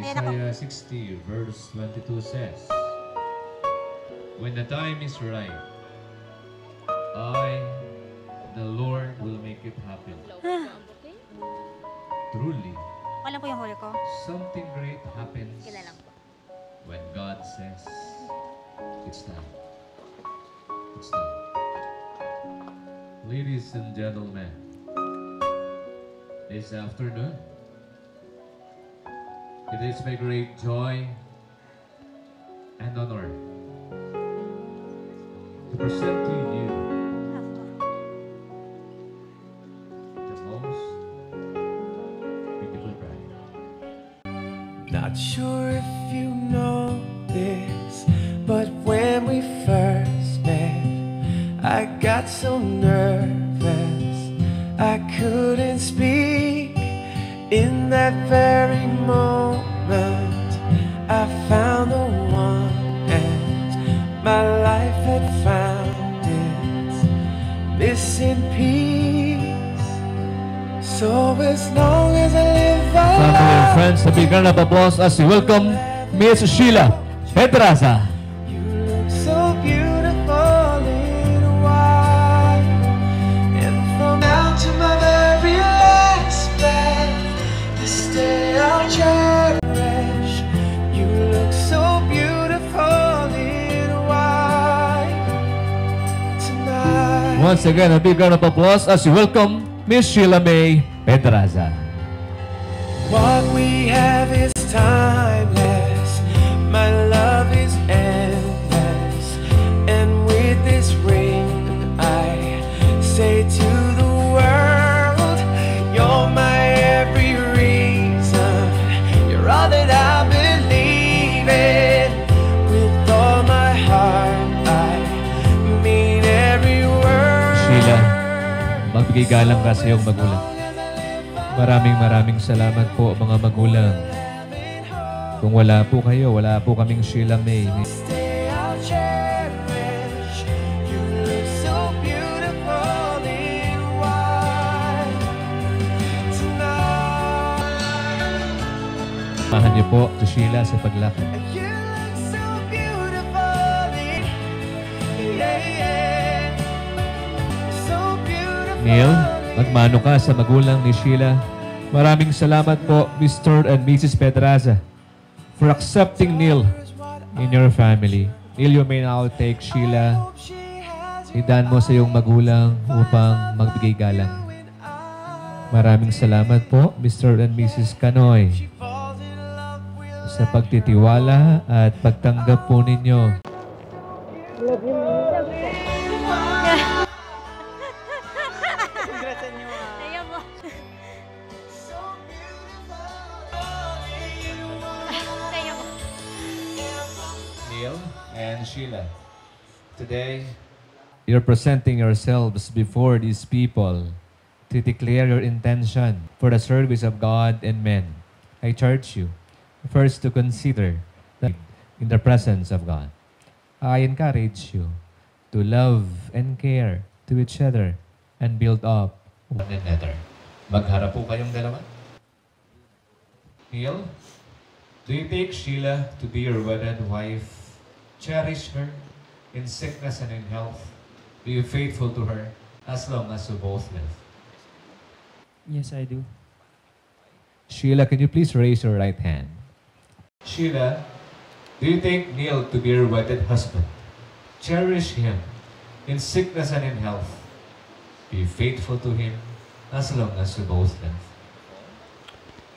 Isaiah 60 verse 22 says, when the time is right, I, the Lord, will make it happen. Truly, Alam po yung huli ko. something great happens when God says, it's time. It's time. Ladies and gentlemen, this afternoon, it is my great joy and honor to present to you the most beautiful bride. Not sure if you know this, but when we first met, I got so nervous I couldn't speak. In that very moment, I found the one, and my life had found its missing piece. So as long as I live, Family and friends, a big round of applause as we welcome Miss Sheila Pedraza. you look so beautiful in white, and from now to my very last breath, this day I'll cherish. You look so beautiful in white tonight. Once again, a big round of applause as we welcome Miss Sheila May Pedraza. What we have is timeless. My love is endless. And with this ring, I say to the world, you're my every reason. You're all that I believe in. With all my heart, I mean every word. Sheila, magbigay galang ka sa iyong magulang. Maraming salamat po mga magulang. Kung wala po kayo, wala po kaming Sheila May. Stay, I'll cherish. You look so beautiful in white tonight. Samahan niyo po si Sheila sa paglakad. You look so beautiful in, yeah. So beautiful. Neil, magmano ka sa magulang ni Sheila. Maraming salamat po, Mr. and Mrs. Pedraza, for accepting Neil in your family. Neil, you may now take Sheila. Idaan mo sa iyong magulang upang magbigay galang. Maraming salamat po, Mr. and Mrs. Canoy, sa pagtitiwala at pagtanggap po ninyo. Ayan mo. Ayan mo. Neil and Sheila, today you're presenting yourselves before these people to declare your intention for the service of God and men. I charge you first to consider that in the presence of God. I encourage you to love and care to each other and build up one another. Magharap po kayong dalawa. Neil, do you take Sheila to be your wedded wife? Cherish her in sickness and in health. Be you faithful to her as long as you both live. Yes, I do. Sheila, can you please raise your right hand? Sheila, do you take Neil to be your wedded husband? Cherish him in sickness and in health. Be faithful to him as long as you both live.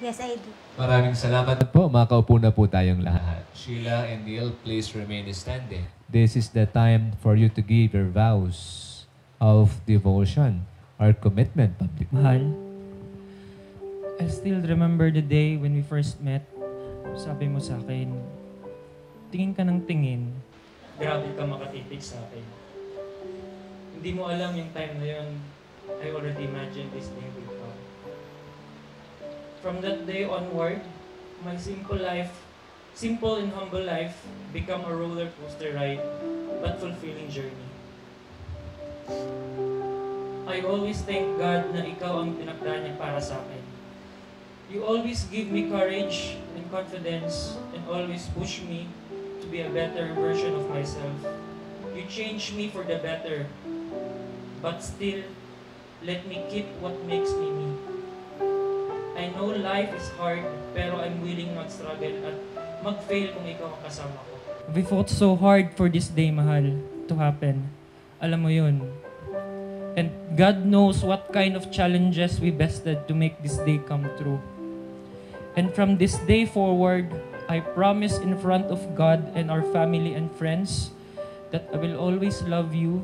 Yes, I do. Maraming salamat po. Makaupo na po tayong lahat. Sheila and Neil, please remain standing. This is the time for you to give your vows of devotion or commitment publicly. Mahal, I still remember the day when we first met. Sabi mo sa akin, tingin ka ng tingin. Grabe ka makatitig sa akin. Hindi mo alam yung time na yun, I already imagined this day with God. From that day onward, my simple and humble life, become a roller coaster ride, but fulfilling journey. I always thank God na ikaw ang pinagdaan niya para sa akin. You always give me courage and confidence and always push me to be a better version of myself. You change me for the better, but still, let me keep what makes me me. I know life is hard, pero I'm willing mag-struggle at mag-fail kung ikaw ang kasama ko. We fought so hard for this day, mahal, to happen. Alam mo yun. And God knows what kind of challenges we bested to make this day come true. And from this day forward, I promise in front of God and our family and friends that I will always love you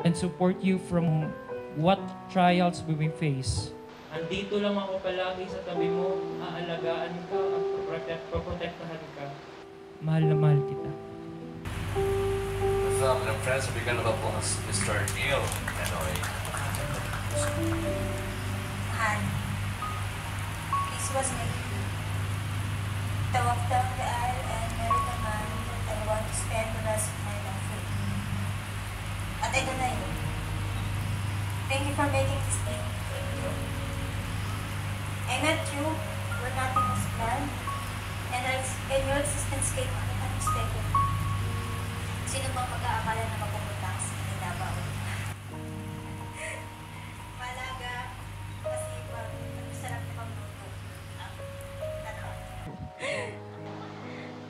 and support you from what trials we may face. Andito lang ako palagi sa tabi mo, aalagaan ka at protektahan ka. Mahal na mahal kita. Family and friends, we can applause Mr. Neil Manoy. Han, this was me. To walk down the aisle and marry the man that I want to spend the rest of my life with. At ito na yun. Thank you for making this day. I met you when nothing was planned, and your existence came unexpected. Sino bang mag-aakala na mapupunta ka sa Davao? Malaga, masipag, masarap na magluto.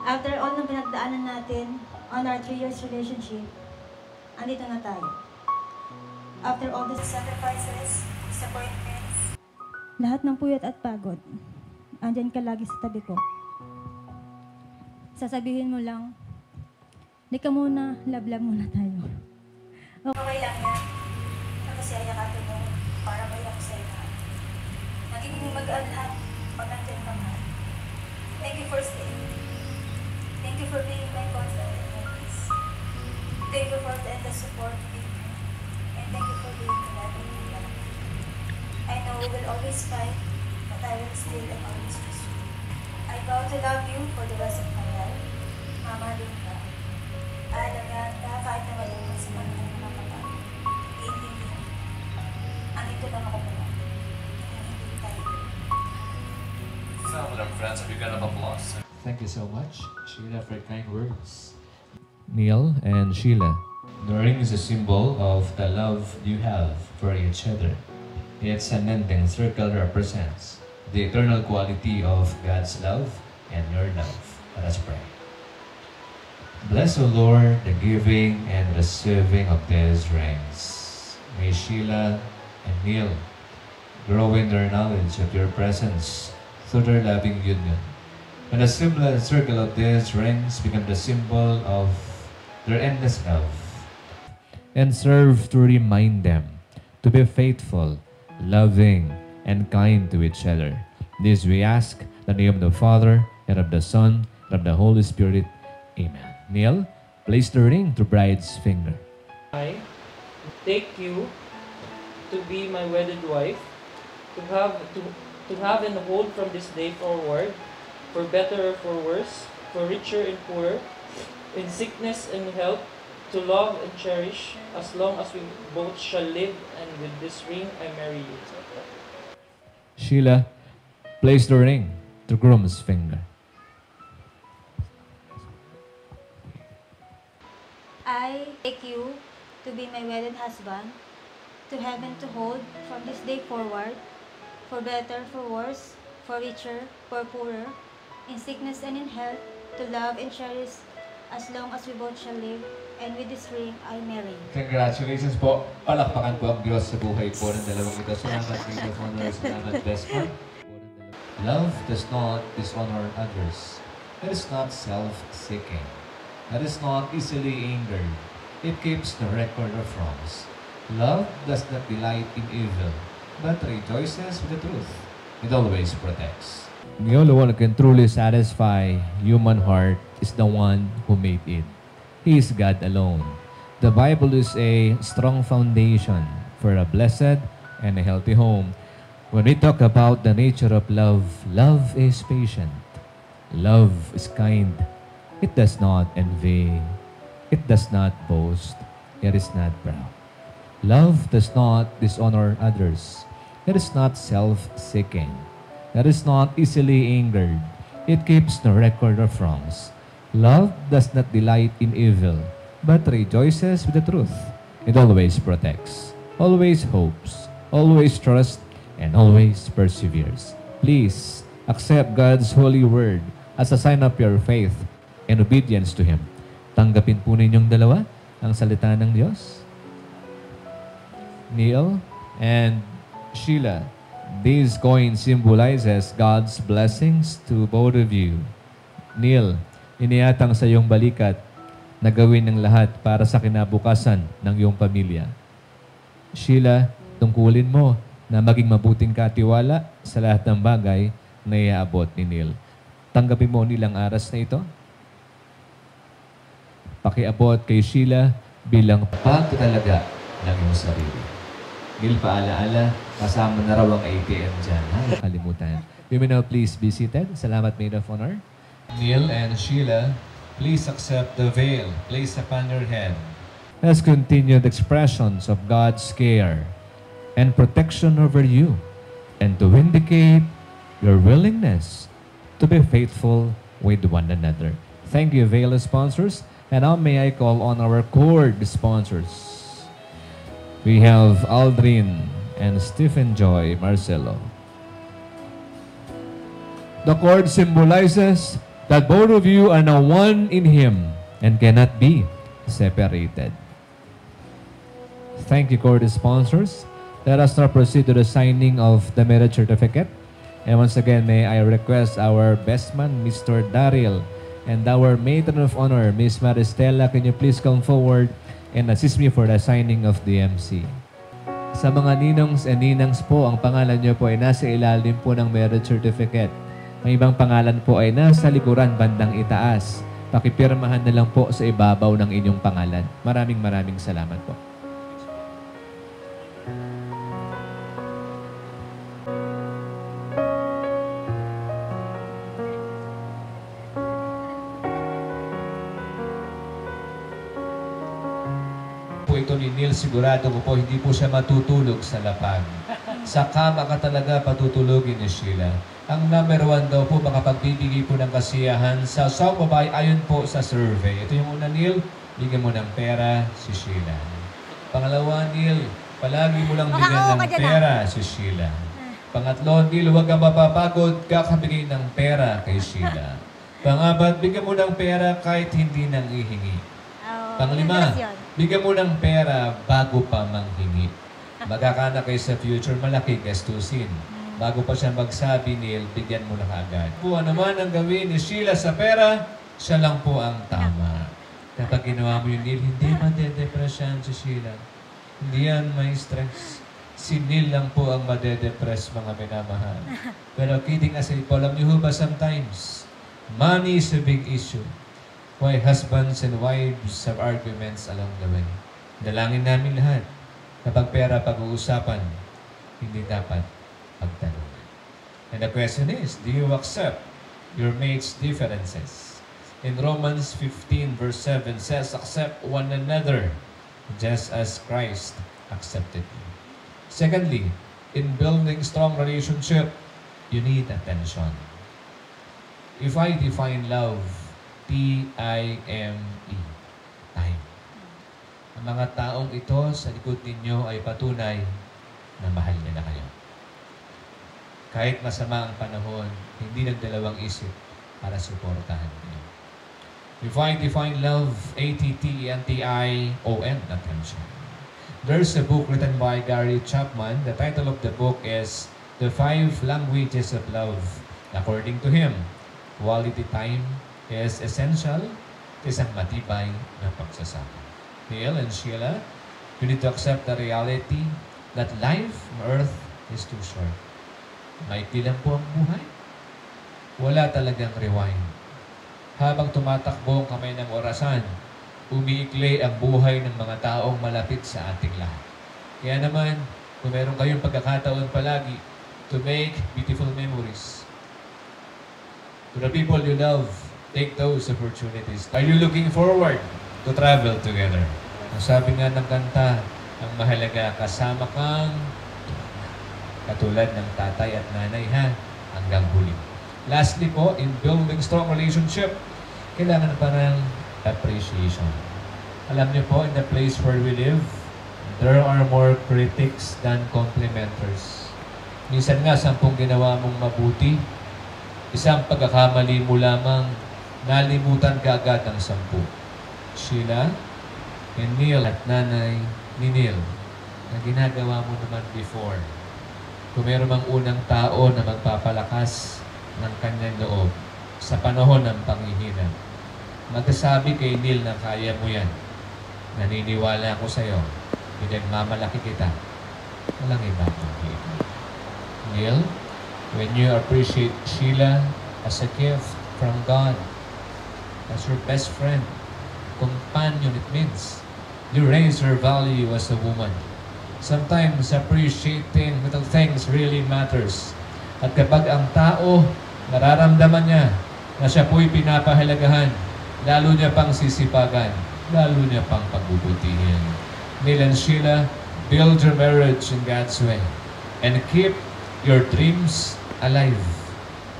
After all ng pinagdaanan natin on our 3 years relationship, andito na tayo. After all the sacrifices, disappointments, lahat ng puyat at pagod, andyan ka lagi sa tabi ko. Sasabihin mo lang, di ka muna, love-love muna tayo. Okay lang yan. Kasi ayakapin mo para mayak sa'yo na. Nagiging mag-aan lahat pag nandyan ka nga. Thank you for staying. Thank you for being my constant and my peace. Thank you for the endless support you give me. And thank you for being the love of my life. I know we will always fight, but I will still and always choose you. I vow to love you for the rest of my life. Mamahalin ka. Aalagaan ka kahit na wala ka sa mga nakakapag. Iintindihan. Andito lang ako muna. Hindi tayo. Family and friends, we can applause. Thank you so much, Sheila, for kind words. Neil and Sheila. The ring is a symbol of the love you have for each other. Its unending circle represents the eternal quality of God's love and your love. Let us pray. Bless, O Lord, the giving and receiving of these rings. May Sheila and Neil grow in their knowledge of your presence through their loving union. And the similar circle of these rings become the symbol of their endless love and serve to remind them to be faithful, loving, and kind to each other. This we ask in the name of the Father, and of the Son, and of the Holy Spirit. Amen. Neil, place the ring to bride's finger. I take you to be my wedded wife, to have and hold from this day forward, for better or for worse, for richer and poorer, in sickness and health, to love and cherish, as long as we both shall live, and with this ring I marry you. Sheila, place the ring to groom's finger. I take you to be my wedded husband, to have and to hold from this day forward, for better, for worse, for richer, for poorer, in sickness and in health, to love and cherish, as long as we both shall live, and with this ring I marry you. Congratulations po. Palakpakan po ang Diyos sa buhay po ng dalawang ito. Salamat, Lady of Honor. Salamat, best man. Love does not dishonor others. It is not self-seeking. It is not easily angered. It keeps the record of wrongs. Love does not delight in evil, but rejoices with the truth. It always protects. The only one who can truly satisfy human heart is the one who made it. He is God alone. The Bible is a strong foundation for a blessed and a healthy home. When we talk about the nature of love, love is patient. Love is kind. It does not envy. It does not boast. It is not proud. Love does not dishonor others. It is not self-seeking. that is not easily angered. It keeps no record of wrongs. Love does not delight in evil, but rejoices with the truth. It always protects, always hopes, always trusts, and always perseveres. Please accept God's holy word as a sign of your faith and obedience to Him. Tanggapin po ninyong dalawa ang salita ng Diyos. Neil and Sheila, this coin symbolizes God's blessings to both of you. Neil, iniatang sa iyong balikat na gawin ng lahat para sa kinabukasan ng iyong pamilya. Sheila, tungkulin mo na maging mabuting katiwala sa lahat ng bagay na iaabot ni Neil. Tanggapin mo nilang aras na ito. Pakiabot kay Sheila bilang pagtatalaga ng iyong sarili. Neil, paalaala, kasama na raw ang ATM dyan. Ha? Kalimutan. You may now please be seated. Salamat, Maid of Honor. Neil and Sheila, please accept the veil placed upon your head as continued expressions of God's care and protection over you, and to indicate your willingness to be faithful with one another. Thank you, veil sponsors. And now may I call on our cord sponsors. We have Aldrin and Stephen Joy Marcelo. The cord symbolizes that both of you are now one in Him and cannot be separated. Thank you, cord sponsors. Let us now proceed to the signing of the marriage certificate. And once again, may I request our best man, Mr. Daryl, and our matron of honor, Miss Maristela, can you please come forward and assist me for the signing of the MC. Sa mga ninongs and ninangs po, ang pangalan niyo po ay nasa ilalim po ng marriage certificate. Ang ibang pangalan po ay nasa likuran bandang itaas. Pakipirmahan na lang po sa ibabaw ng inyong pangalan. Maraming salamat po. Ito ni Neil, sigurado ko po hindi po siya matutulog sa lapag. Sa kama ka talaga patutulogin ni Sheila. Ang number 1 daw po, makapagbibigay po ng kasiyahan sa sawang babae ayon po sa survey. Ito yung una, Neil, bigyan mo ng pera si Sheila. Pangalawa, Neil, palagi mo lang bigyan ng pera si Sheila. Pangatlo, Neil, huwag kang mapapagod, kakabigay ng pera kay Sheila. Pangapat, bigyan mo ng pera kahit hindi nang ihingi. Panglima, bigyan mo ng pera bago pa manghingi. Magkakaanak kayo sa future, malaki gastusin. Bago pa siya magsabi, Neil, bigyan mo na kaagad. Kung ano man ang gawin ni Sheila sa pera, siya lang po ang tama. Kapag ginawa mo yun, Neil, hindi madedepress yan si Sheila. Hindi yan may stress. Si Neil lang po ang madedepress, mga minamahal. Pero kidding aside po, alam niyo ba sometimes, money is a big issue. Why husbands and wives have arguments along the way. Dalangin namin lahat. Kapag pera pag-uusapan, hindi dapat pagtanungan. And the question is, do you accept your mate's differences? In Romans 15 verse 7 says, accept one another just as Christ accepted you. Secondly, in building strong relationship, you need attention. If I define love, T-I-M-E, time. Ang mga taong ito sa likod ninyo ay patunay na mahal nila kayo. Kahit masama ang panahon, hindi nagdalawang isip para suportahan niyo. If I define love, A-T-T-E-N-T-I-O-N, attention. There's a book written by Gary Chapman. The title of the book is The 5 Languages of Love. According to him, quality time is essential sa isang matibay na pagsasama. Neil and Sheila, you need to accept the reality that life on earth is too short. Maikli lang po ang buhay. Wala talagang rewind. Habang tumatakbo ang kamay ng orasan, umiikli ang buhay ng mga taong malapit sa ating lahat. Kaya naman, kung meron kayong pagkakataon palagi to make beautiful memories, to the people you love, take those opportunities. Are you looking forward to travel together? Ang sabi nga ng kanta, ang mahalaga, kasama kang katulad ng tatay at nanay, ha? hanggang huli. Lastly po, in building strong relationship, kailangan pa ng appreciation. Alam niyo po, in the place where we live, there are more critics than complimenters. Minsan nga, 10 ginawa mong mabuti, isang pagkakamali mo lamang, nalimutan ka agad ng 10. Sheila and Neil at nanay ni Neil na ginagawa mo naman before. Kung meron mang unang tao na magpapalakas ng kanyang loob sa panahon ng panghihina, magsasabi kay Neil na kaya mo yan. Naniniwala ako sa iyo. Pinagmamalaki kita. Walang iba kundi ito. Neil, when you appreciate Sheila as a gift from God, as your best friend, companion, it means you raise her value as a woman. Sometimes appreciating little things really matters. At kapag ang tao nararamdaman niya na siya po'y pinapahalagahan, lalo niya pang sisipagan, lalo niya pang pagbubutihin. Neil and Sheila, build your marriage in God's way and keep your dreams alive.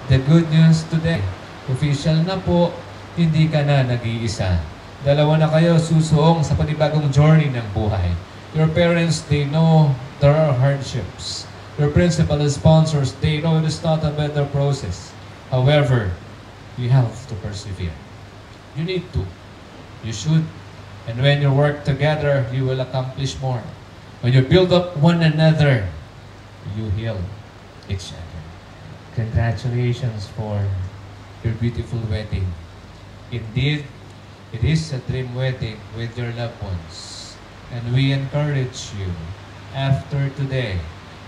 The good news today, official na po, hindi ka na nag-iisa. Dalawa na kayo susuong sa panibagong journey ng buhay. Your parents, they know there are hardships. Your principal and sponsors, they know it is not a better process. However, you have to persevere. You need to. You should. And when you work together, you will accomplish more. When you build up one another, you heal each other. Congratulations for your beautiful wedding. Indeed, it is a dream wedding with your loved ones. And we encourage you, after today,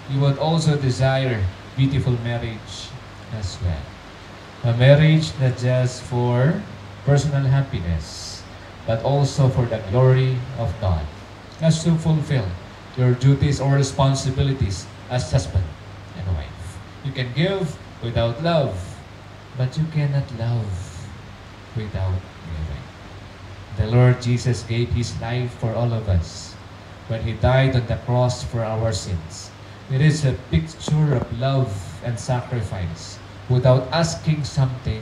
you would also desire beautiful marriage as well. A marriage not just for personal happiness, but also for the glory of God. As to fulfill your duties or responsibilities as husband and wife. You can give without love, but you cannot love without giving. The Lord Jesus gave His life for all of us when He died on the cross for our sins. It is a picture of love and sacrifice without asking something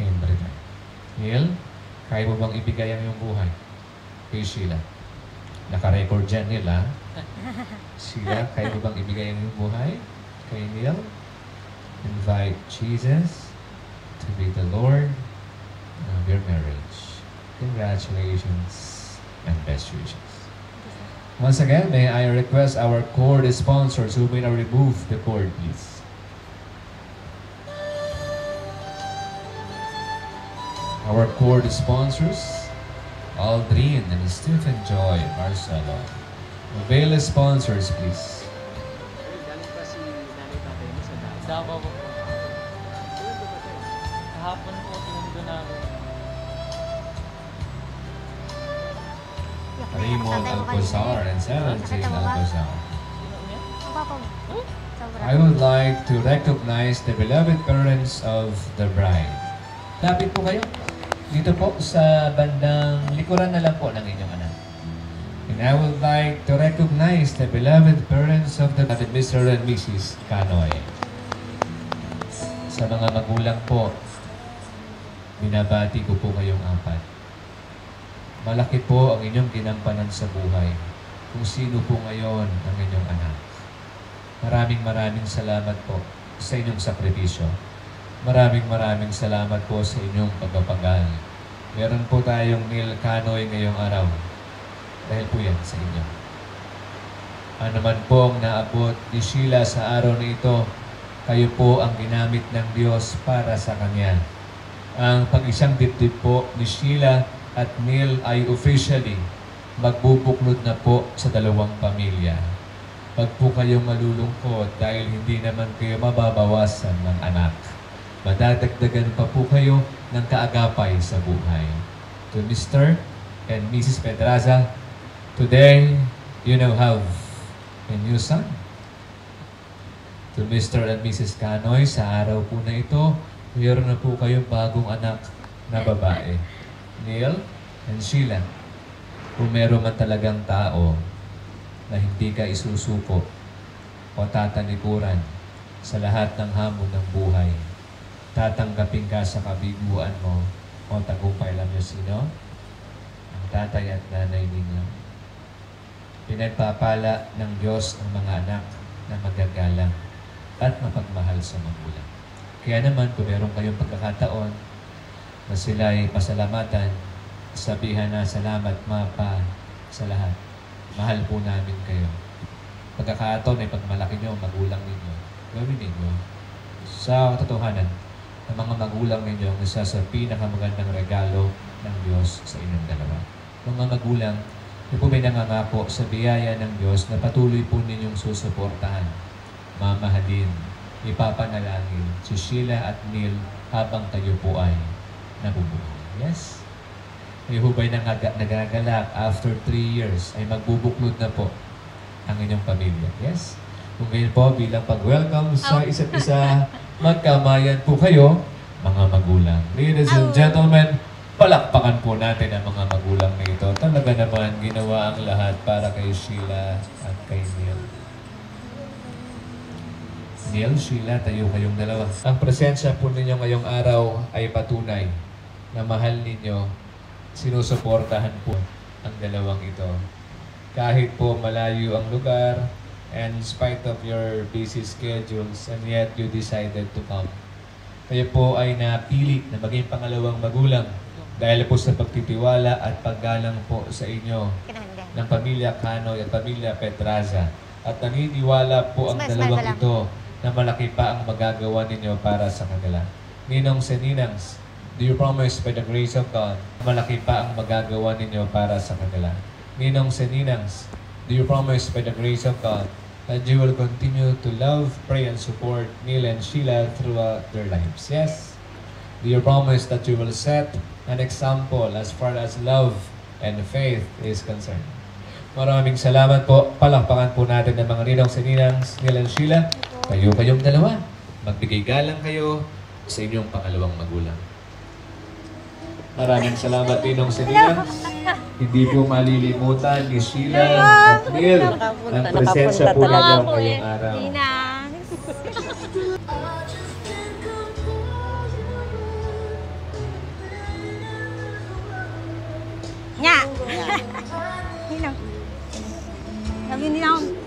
in return. Neil, kaya mo bang ibigay ang iyong buhay kay Sheila? Naka-record dyan, Neil, ha? Sheila, kaya mo bang ibigay ang iyong buhay kay Neil? Invite Jesus to be the Lord of your marriage. Congratulations and best wishes. Once again, may I request our cord sponsors who may now remove the cord, please. Our cord sponsors, Aldrin and Stephen Joy Marcelo. Avail sponsors, please. Galing pa si nanay tatay mo sa dati. Davao po. Kailan dumating? Kahapon po, sinundo namin. Raymond Alcozar and Seventeen Alcozar. Ang papa mo. Sobra. I would like to recognize the beloved parents of the bride. Lapit po kayo. Dito po sa bandang likuran na lang po ng inyong anak. And I would like to recognize the beloved parents of the Mr. and Mrs. Canoy. Sa mga magulang po, binabati ko po kayong apat. Malaki po ang inyong ginampanan sa buhay kung sino po ngayon ang inyong anak. Maraming salamat po sa inyong sakripisyo. Maraming salamat po sa inyong pagpapagal. Meron po tayong Neil Canoy ngayong araw. Dahil po yan sa inyo. Ano man po ang naabot ni Sheila sa araw na ito, kayo po ang ginamit ng Diyos para sa Kanya. Ang pag-isang dibdib po ni Sheila at Neil ay officially magbubuklod na po sa dalawang pamilya. Pag po kayong malulungkot dahil hindi naman kayo mababawasan ng anak, madadagdagan pa po kayo ng kaagapay sa buhay. To Mr. and Mrs. Pedraza, today you now have a new son. To Mr. and Mrs. Canoy, sa araw po na ito, mayroon na po kayong bagong anak na babae. Neil and Sheila, kung meron man talagang tao na hindi ka isusuko o tatalikuran, sa lahat ng hamon ng buhay. Tatanggapin ka sa kabiguan mo o tagumpay. Alam niyo sino? Ang tatay at nanay ninyo. Pinagpapala ng Diyos ang mga anak na magagalang at mapagmahal sa magulang. Kaya naman, kung meron kayong pagkakataon na sila ay pasalamatan, sabihan na salamat Mapa sa lahat. Mahal po namin kayo. Pagkakataon ay pagmalaki nyo, magulang ninyo. Gawin ninyo. Sa katotohanan, ang mga magulang ninyo ang isa sa pinakamagandang regalo ng Diyos sa inyong dalawa. Mga magulang, ito po may nangangako sa biyaya ng Diyos na patuloy po ninyong susuportahan, mamahalin, ipapanalangin si Sheila at Neil habang kayo po ay nabubuhay. Yes? Kayo po ba'y nagagalak after 3 years ay magbubuklod na po ang inyong pamilya. Yes? Kung ngayon po bilang pag-welcome sa isa't isa, magkamayan po kayo, mga magulang. Ladies and gentlemen, palakpakan po natin ang mga magulang na ito. Talaga naman ginawa ang lahat para kay Sheila at kay Neil. Neil, Sheila, tayo kayong dalawa. Ang presensya po ninyo ngayong araw ay patunay na mahal ninyo, sinusuportahan po ang dalawang ito. Kahit po malayo ang lugar, and in spite of your busy schedules, and yet you decided to come. Kayo po ay napili na maging pangalawang magulang dahil po sa pagtitiwala at paggalang po sa inyo ng pamilya Canoy at pamilya Pedraza. At naniniwala po ang dalawang ito na malaki pa ang magagawa ninyo para sa kanila. Ninong sa ninangs, do you promise by the grace of God, malaki pa ang magagawa ninyo para sa kanila? Ninong sa ninangs, do you promise by the grace of God that you will continue to love, pray, and support Neil and Sheila throughout their lives? Yes? Do you promise that you will set an example as far as love and faith is concerned? Maraming salamat po. Palakpakan po natin ng mga ninong sa ninangs, Neil and Sheila. Kayong dalawa. Magbigay galang kayo sa inyong pangalawang magulang. Maraming salamat ninong sa ninangs. Hindi po malilimutan ni Sheila at Neil ang presensya po ninyo ngayong araw. Nya!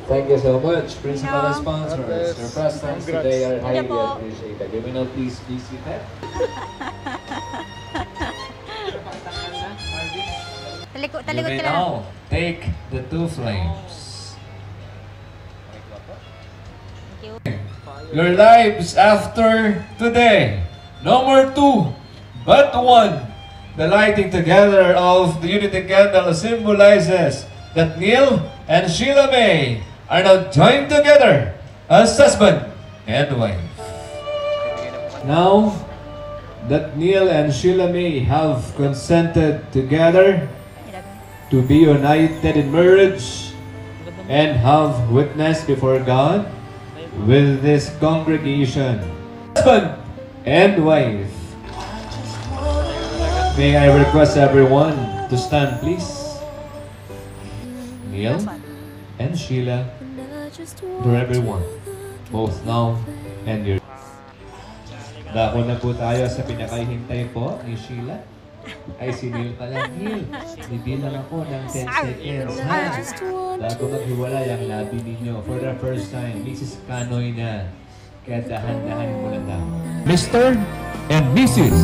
Thank you so much, principal and sponsors. Your presence today are highly appreciated. You may now please be seated. Talikot You may ka lang. now take the 2 flames. Your lives after today, no more 2, but 1. The lighting together of the unity candle symbolizes that Neil and Sheila May are now joined together as husband and wife. Now that Neil and Sheila May have consented together to be united in marriage and have witnessed before God with this congregation, husband and wife. May I request everyone to stand, please. Neil and Sheila, for everyone, both now and your. Dako na po tayo sa pinakahintay po ni Sheila. Ay, si Neil pala. Neil, bibilang ako ng 10 seconds, ha? Bago maghiwalay ang labi ninyo. For the first time, Mrs. Canoy na. Kaya dahan-dahan mo na daw. Mr. and Mrs.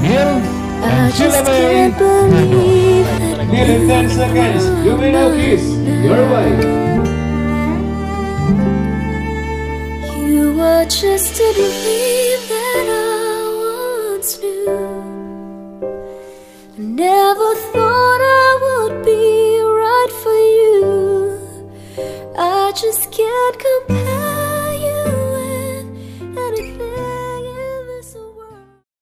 Neil and Sheila May Canoy. Neil in 10 seconds. You may now kiss your wife. You were just a dream.